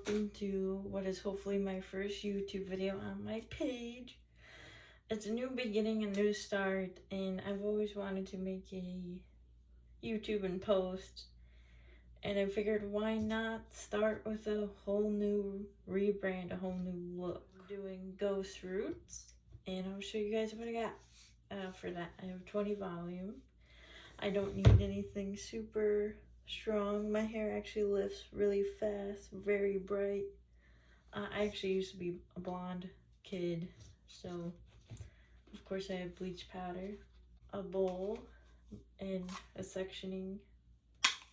welcome to what is hopefully my first YouTube video on my page. It's a new beginning, a new start, and I've always wanted to make a YouTube and post, and I figured why not start with a whole new rebrand, a whole new look. I'm doing Ghost Roots, and I'll show you guys what I got for that. I have 20 volume. I don't need anything super strong. My hair actually lifts really fast, very bright. I actually used to be a blonde kid, so of course I have bleach powder, a bowl, and a sectioning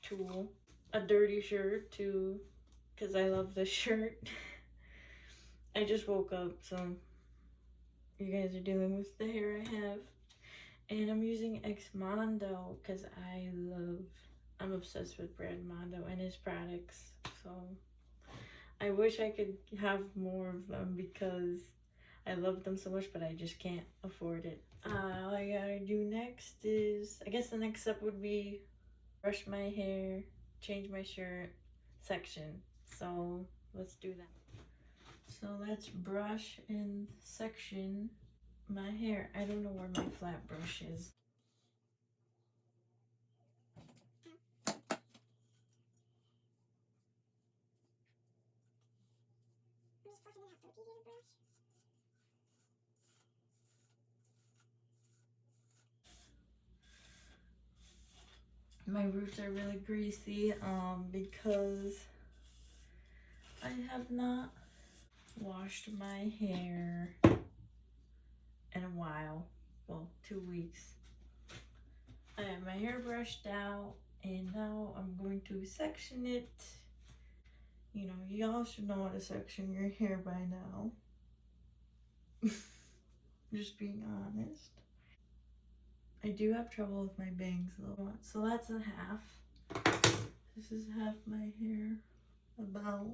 tool, a dirty shirt too, because I love this shirt. I just woke up, so you guys are dealing with the hair I have. And I'm using X Mondo because I'm obsessed with Brad Mondo and his products. So I wish I could have more of them because I love them so much, but I just can't afford it. All I gotta do next is, I guess the next step would be brush my hair, change my shirt, section. So let's do that. So let's brush and section my hair. I don't know where my flat brush is. My roots are really greasy because I have not washed my hair in a while. Well, 2 weeks. I have my hair brushed out and now I'm going to section it. You know, y'all should know how to section your hair by now. Just being honest. I do have trouble with my bangs though. So that's a half. This is half my hair. About.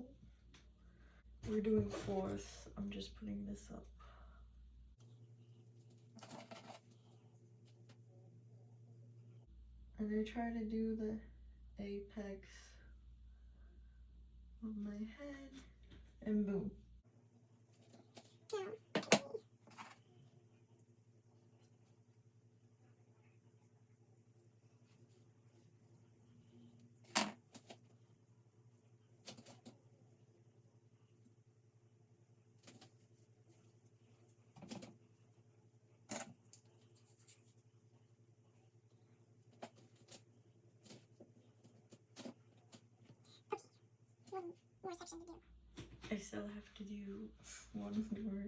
We're doing fourths. I'm just putting this up. And I try to do the apex of my head, and boom. One more section to do. I still have to do one more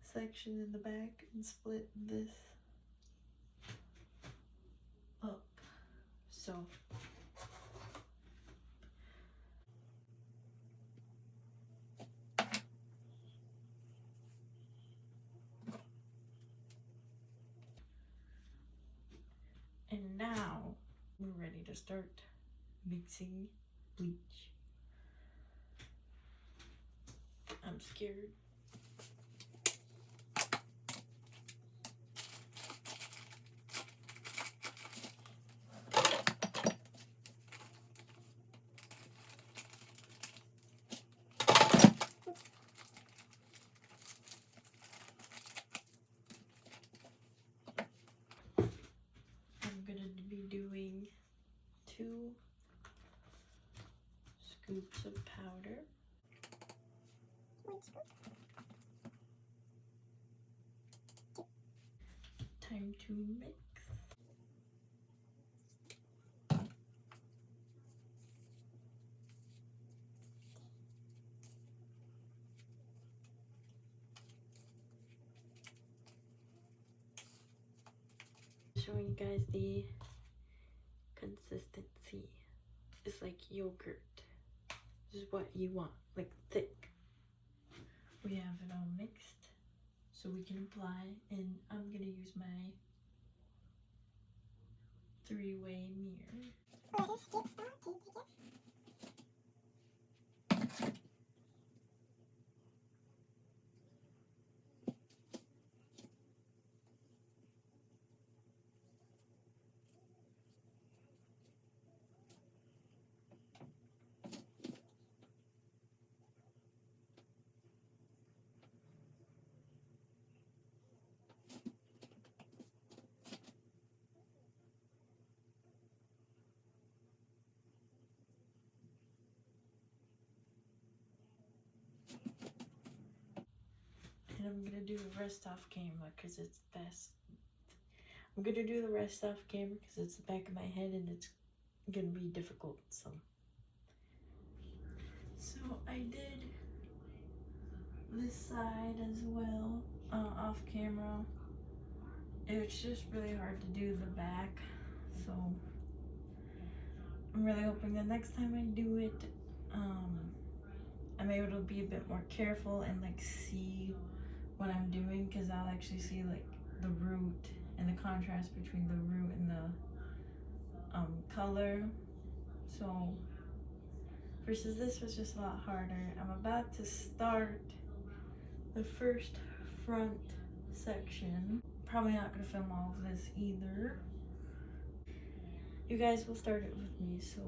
section in the back and split this up. So and now we're ready to start mixing bleach. I'm scared. I'm gonna be doing 2 scoops of powder. 1 scoop. Time to mix. Showing you guys the consistency. It's like yogurt. This is what you want, like thick. We have it all mixed, so we can apply, and I'm gonna use my 3-way mirror. Let us get started, I guess. and I'm gonna do the rest off camera because it's best. I'm gonna do the rest off camera because it's the back of my head and it's gonna be difficult. So I did this side as well off camera. It's just really hard to do the back, so I'm really hoping that next time I do it, I'm able to be a bit more careful and like see what I'm doing, because I'll actually see like the root and the contrast between the root and the color. So versus this was just a lot harder. I'm about to start the first front section. Probably not gonna film all of this either. You guys will start it with me, so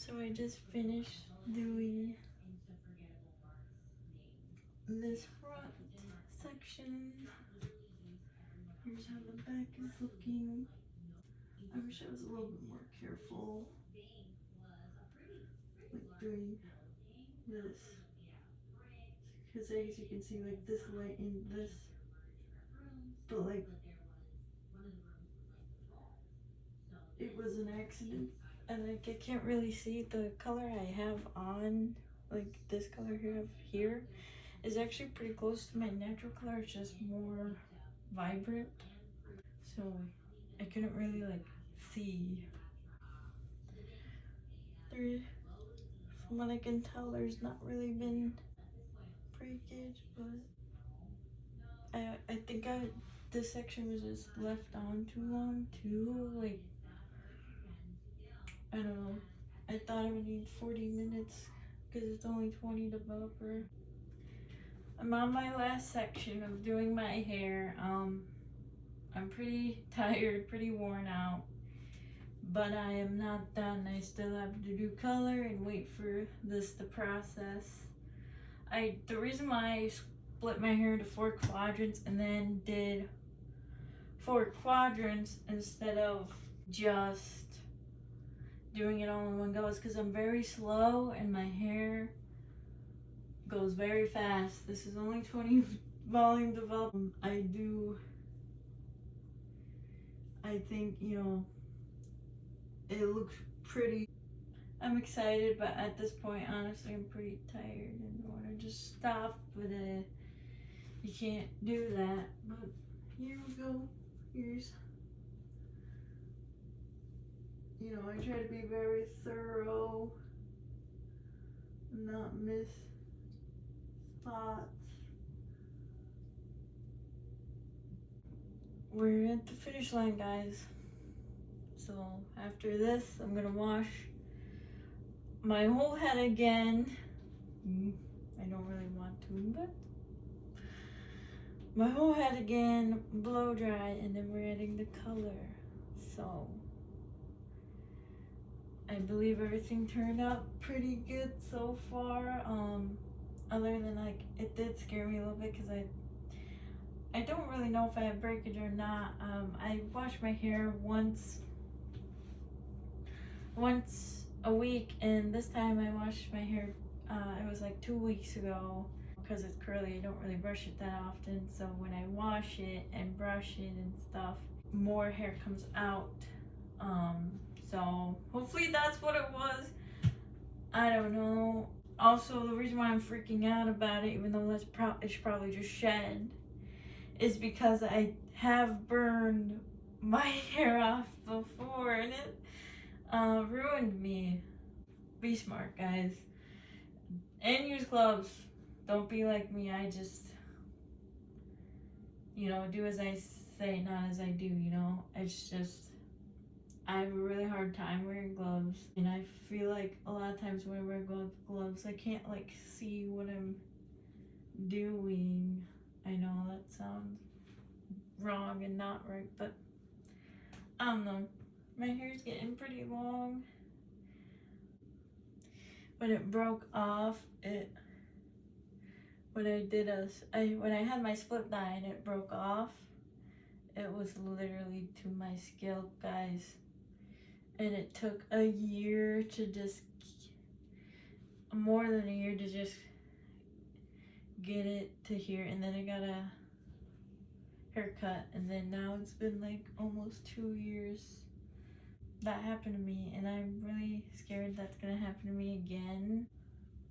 So I just finished doing this front section. Here's how the back is looking. I wish I was a little bit more careful with doing this, because as you can see, like this light in this, but like it was an accident, and like I can't really see the color I have on. Like this color here is actually pretty close to my natural color. It's just more vibrant, so I couldn't really like see. There, from what I can tell, there's not really been breakage, but I think this section was just left on too long too. Like, I don't know. I thought I would need 40 minutes because it's only 20 developer. I'm on my last section of doing my hair. I'm pretty tired, pretty worn out, but I am not done. I still have to do color and wait for this to process. The reason why I split my hair into 4 quadrants and then did 4 quadrants instead of just doing it all in one go is because I'm very slow and my hair goes very fast. This is only 20 volume development. I think, you know, it looks pretty. I'm excited, but at this point, honestly, I'm pretty tired and I want to just stop, but you can't do that. But here we go. Here's, you know, I try to be very thorough, not miss spots. We're at the finish line, guys. So after this, I'm gonna wash my whole head again. I don't really want to, but my whole head again, blow dry, and then we're adding the color. So I believe everything turned out pretty good so far. Other than like it did scare me a little bit because I don't really know if I have breakage or not. I wash my hair once a week, and this time I washed my hair. It was like 2 weeks ago. Because it's curly, I don't really brush it that often. So when I wash it and brush it and stuff, more hair comes out. So hopefully that's what it was. I don't know. Also, the reason why I'm freaking out about it, even though it's probably just shed, is because I have burned my hair off before and it ruined me. Be smart, guys. And use gloves. Don't be like me. I just, you know, do as I say, not as I do, you know. It's just, I have a really hard time wearing gloves. And I feel like a lot of times when I wear gloves, I can't like see what I'm doing. I know that sounds wrong and not right, but I don't know. My hair's getting pretty long. When it broke off, when I had my split dye and it broke off, it was literally to my scalp, guys. And it took a year to just, more than a year to just get it to here. And then I got a haircut, and then now it's been like almost 2 years that happened to me, and I'm really scared that's gonna happen to me again.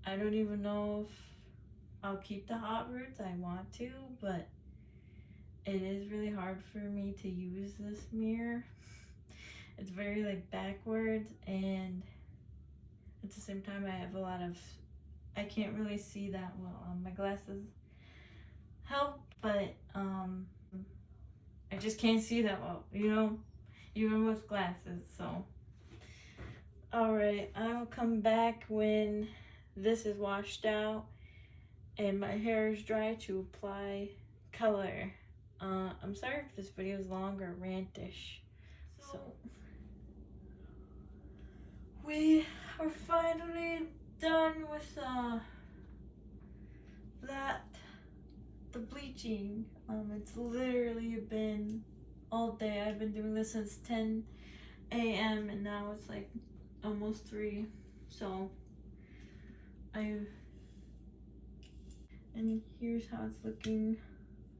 I don't even know if I'll keep the hot roots. I want to, but it is really hard for me to use this mirror. It's very like backwards, and at the same time I can't really see that well. My glasses help, but I just can't see that well, you know, even with glasses. So alright, I'll come back when this is washed out and my hair is dry to apply color. I'm sorry if this video is long or rantish. So we we're finally done with the bleaching. It's literally been all day. I've been doing this since 10 a.m. and now it's like almost 3. So and here's how it's looking.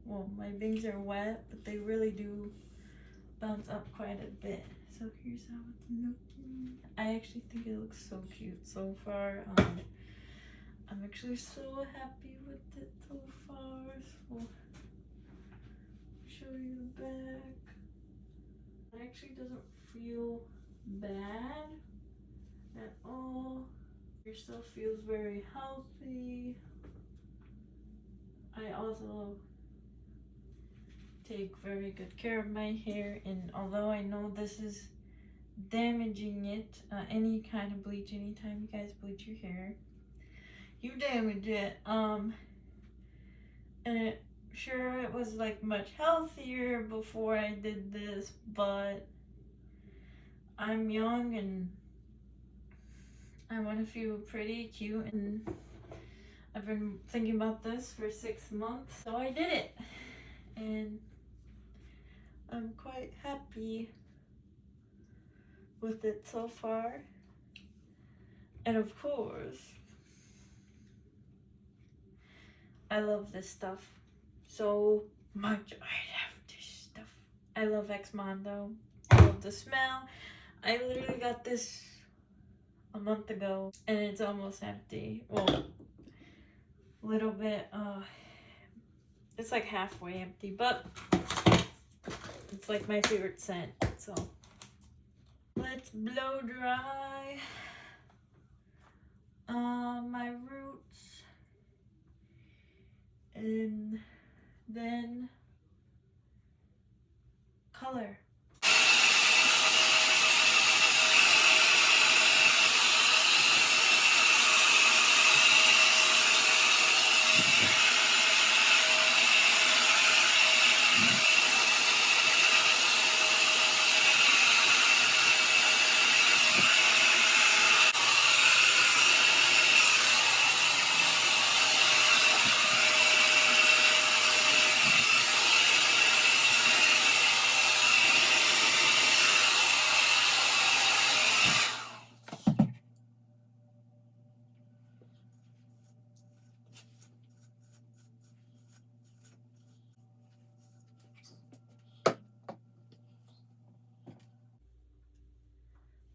Well, my bangs are wet, but they really do bounce up quite a bit. So here's how it's looking. I actually think it looks so cute so far. I'm actually so happy with it so far. So show you the back. It actually doesn't feel bad at all. It still feels very healthy. I also take very good care of my hair, and although I know this is damaging it, any kind of bleach, anytime you guys bleach your hair, you damage it. And it was like much healthier before I did this, but I'm young and I want to feel pretty cute, and I've been thinking about this for 6 months, so I did it, and I'm quite happy with it so far. And of course, I love this stuff so much. I love this stuff. I love X Mondo. I love the smell. I literally got this a month ago and it's almost empty. Well, a little bit, it's like halfway empty, but it's like my favorite scent. So let's blow dry my roots, and then color.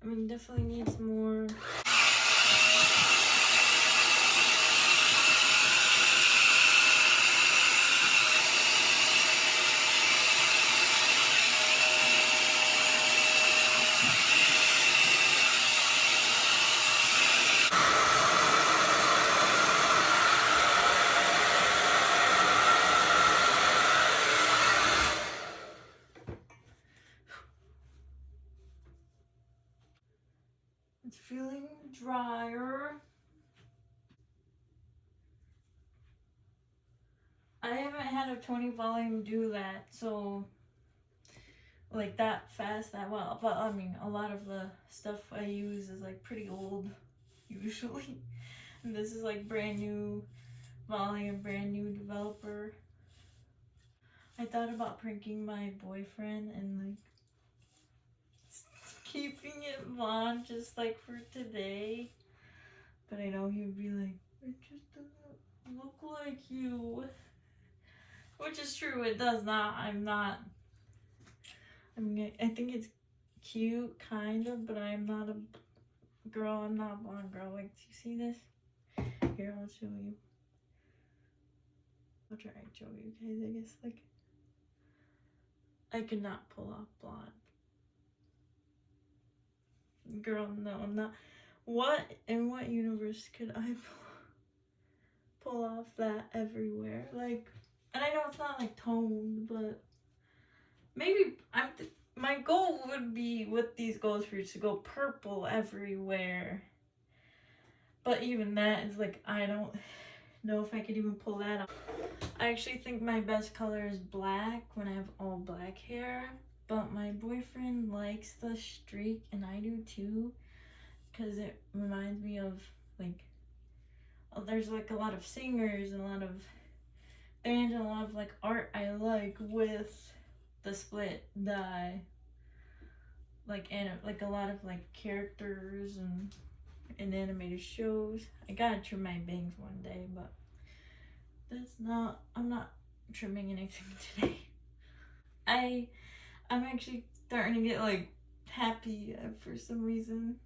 I mean, definitely needs more. It's feeling drier. I haven't had a 20 volume do that, so like that fast, that well. But I mean, a lot of the stuff I use is like pretty old, usually. And this is like brand new volume, brand new developer. I thought about pranking my boyfriend and like keeping it blonde just like for today. But I know he would be like, it just doesn't look like you. Which is true, it does not. I mean, I think it's cute, kind of, but I'm not a girl. I'm not a blonde girl. Like, do you see this? Here, I'll show you. I'll try and show you guys, I guess. Like, I could not pull off blonde. Girl, no, I'm not. What, in what universe could I pull off that everywhere? Like, and I know it's not like toned, but maybe my goal would be with these goals for you to go purple everywhere. But even that is like, I don't know if I could even pull that off. I actually think my best color is black when I have all black hair. But my boyfriend likes the streak, and I do too. because it reminds me of like, there's like a lot of singers and a lot of bands and a lot of like art I like with the split dye. Like a lot of like characters and in animated shows. I gotta trim my bangs one day, but I'm not trimming anything today. I'm actually starting to get like happy for some reason.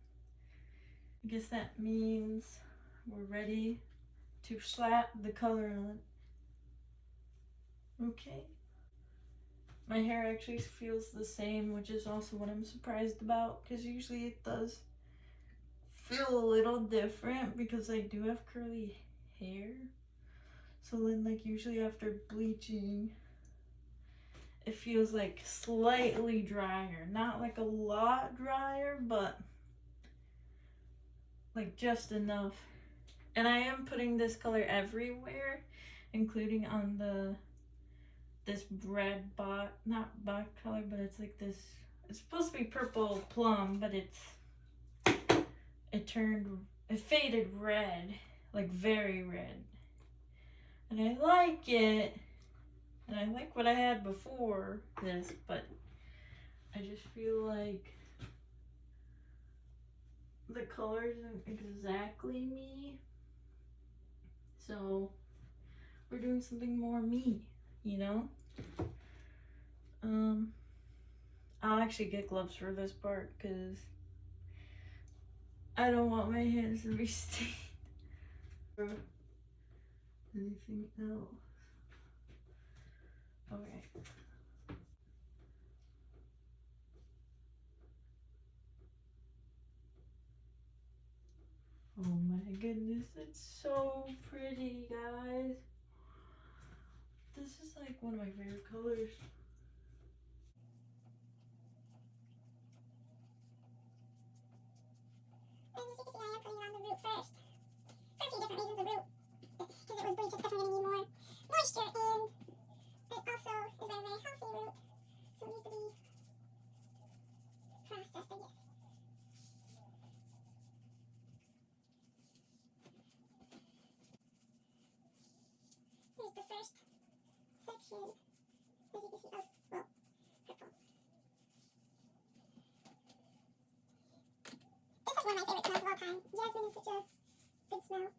I guess that means we're ready to slap the color on. Okay. My hair actually feels the same, which is also what I'm surprised about, because usually it does feel a little different because I do have curly hair. So then like usually after bleaching, it feels like slightly drier. Not like a lot drier, but like just enough. And I am putting this color everywhere, including on this red not bot color, but it's like this, it's supposed to be purple plum, but it faded red, like very red. And I like it, and I like what I had before this, but I just feel like the color isn't exactly me. So we're doing something more me, you know? I'll actually get gloves for this part because I don't want my hands to be stained. Anything else? Okay. Oh my goodness, it's so pretty, guys. This is like one of my favorite colors. And as you can see, I am putting it on the root first. For a few different reasons. The root, because it was bleached, it's definitely going to need more moisture, and it also is a very, very healthy root. So it needs to be processed, I guess. Here's the first section, as you can see, of, well, purple. This is one of my favorite smells of all time. Jasmine is such a good smell.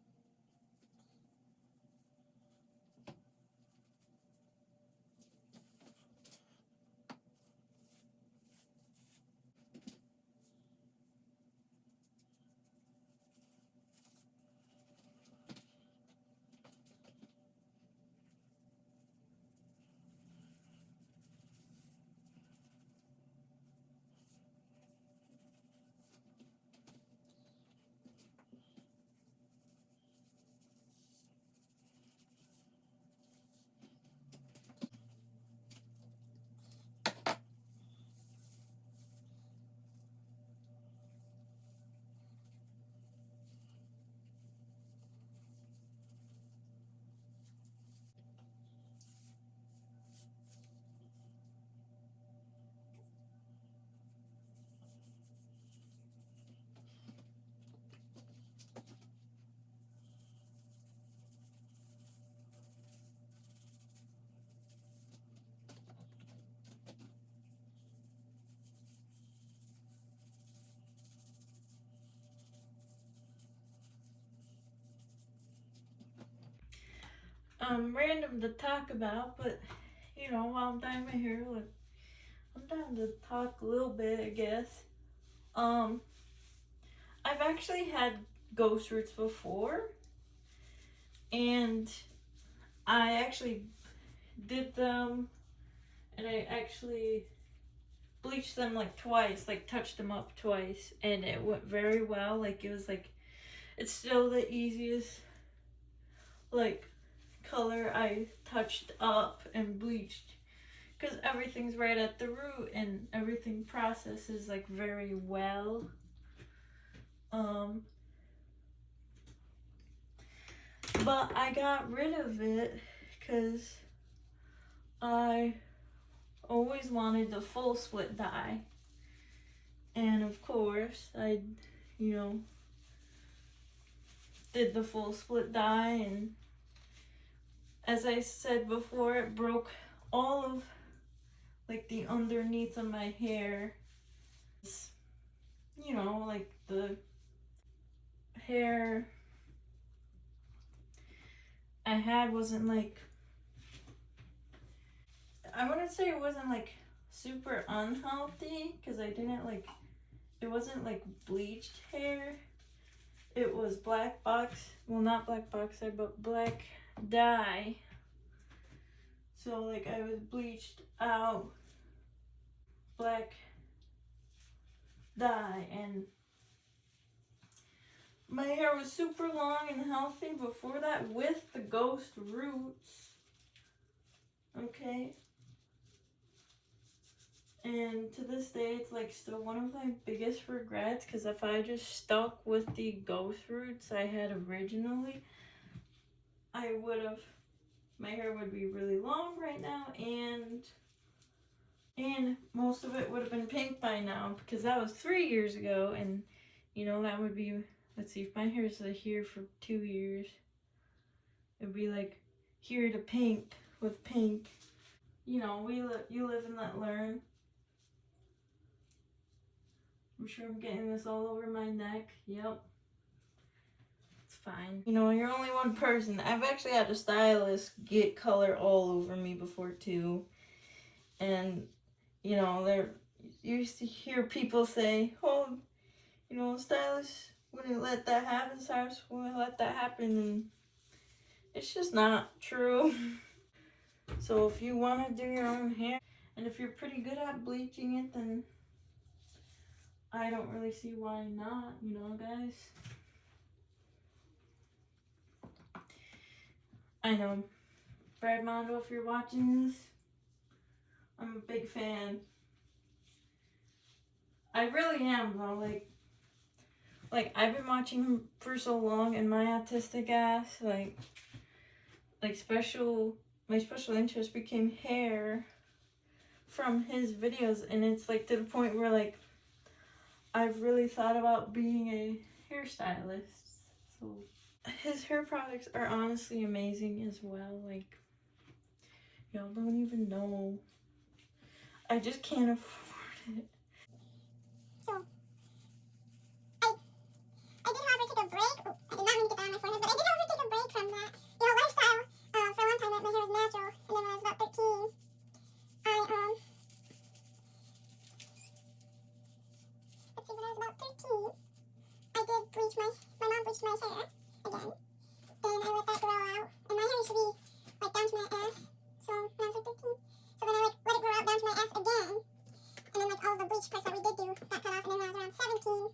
Random to talk about, but you know, while I'm dyeing my hair, like, I'm down to talk a little bit, I guess. I've actually had ghost roots before, and I actually did them, and I actually bleached them like twice, like touched them up twice, and it went very well. Like it was like, it's still the easiest like color I touched up and bleached, because everything's right at the root and everything processes like very well. But I got rid of it because I always wanted the full split dye, and of course I you know, did the full split dye, and as I said before, it broke all of like the underneath of my hair. You know, like the hair I had wasn't like, I wouldn't say it wasn't like super unhealthy, because I didn't like, it wasn't like bleached hair. It was black box, well, not black boxer, but black dye. So like I was bleached out black dye, and my hair was super long and healthy before that with the ghost roots. Okay. And to this day, it's like still one of my biggest regrets, because if I just stuck with the ghost roots I had originally, I would have, my hair would be really long right now, and most of it would have been pink by now, because that was 3 years ago, and you know, that would be, let's see, if my hair is here for 2 years, it'd be like here to pink with pink. You know, you live and let learn. I'm sure I'm getting this all over my neck. Yep. It's fine. You know, you're only one person. I've actually had a stylist get color all over me before too. And, you know, you used to hear people say, oh, you know, stylists wouldn't let that happen, stylists wouldn't let that happen. And it's just not true. So if you want to do your own hair, and if you're pretty good at bleaching it, then I don't really see why not, you know, guys. I know, Brad Mondo, if you're watching this, I'm a big fan. I really am, though. Like I've been watching him for so long, and my autistic ass, like my special interest became hair from his videos, and it's like to the point where like I've really thought about being a hairstylist. So his hair products are honestly amazing as well. Like, y'all don't even know. I just can't afford it. So, I did, however, take a break. Oh, I did not mean to get that on my forehead, but I did, however, take a break from that, you know, lifestyle. For a long time, my hair was natural, and then when I was about 13, let's see, when I was about 13, I did bleach my mom bleached my hair again. Then I let that grow out, and my hair used to be like down to my ass. So when I was like 13, so then I like let it grow out down to my ass again, and then like all the bleach parts that we did do got cut off. And then when I was around 17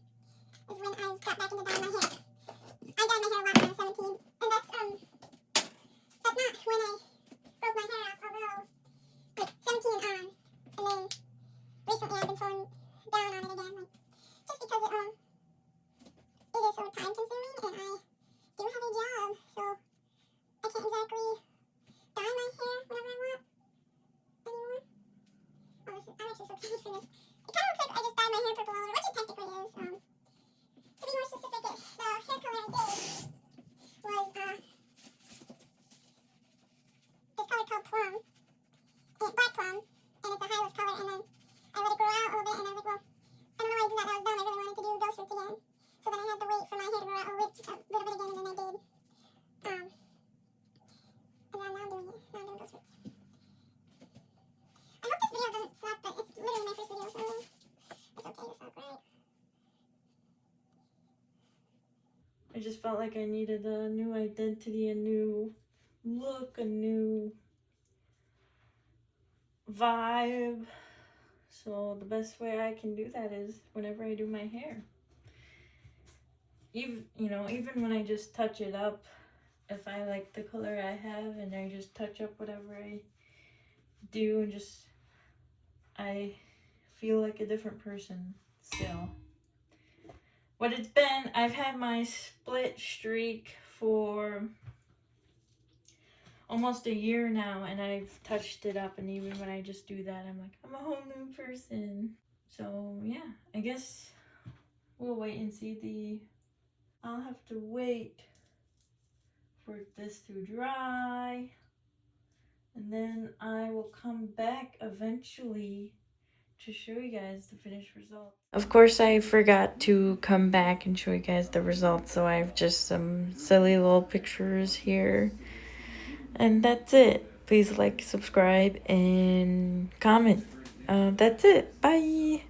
is when I got back into dyeing my hair. I dyed my hair a lot when I was 17, and that's not when I broke my hair out. Although like 17 and on, and then recently I've been slowing down on it again, like just because it is so time consuming, and I do have a job, so I can't exactly dye my hair whenever I want anymore. Oh, I'm actually so excited for this. It kind of looks like I just dyed my hair purple all over, which it technically is. To be more specific, the hair color I did was this color called plum, black plum, and it's a high lift color. And then I let it grow out a little bit, and I was like, well, I don't know why I did that. That was dumb. I really wanted to do ghost roots again. So then I had to wait for my hair to grow out a little bit again, and then I did. And then now I'm doing it. Now I'm doing ghost roots. I hope this video doesn't suck, but it's literally my first video, so it's okay to suck, right? I just felt like I needed a new identity, a new look, a new vibe. So the best way I can do that is whenever I do my hair. Even when I just touch it up, if I like the color I have and I just touch up whatever I do, and I feel like a different person still. What it's been, I've had my split streak for almost a year now, and I've touched it up, and even when I just do that, I'm like, I'm a whole new person. So yeah, I guess we'll wait and see I'll have to wait for this to dry. And then I will come back eventually to show you guys the finished result. Of course, I forgot to come back and show you guys the results, so I have just some silly little pictures here. And that's it. Please like, subscribe, and comment. That's it. Bye.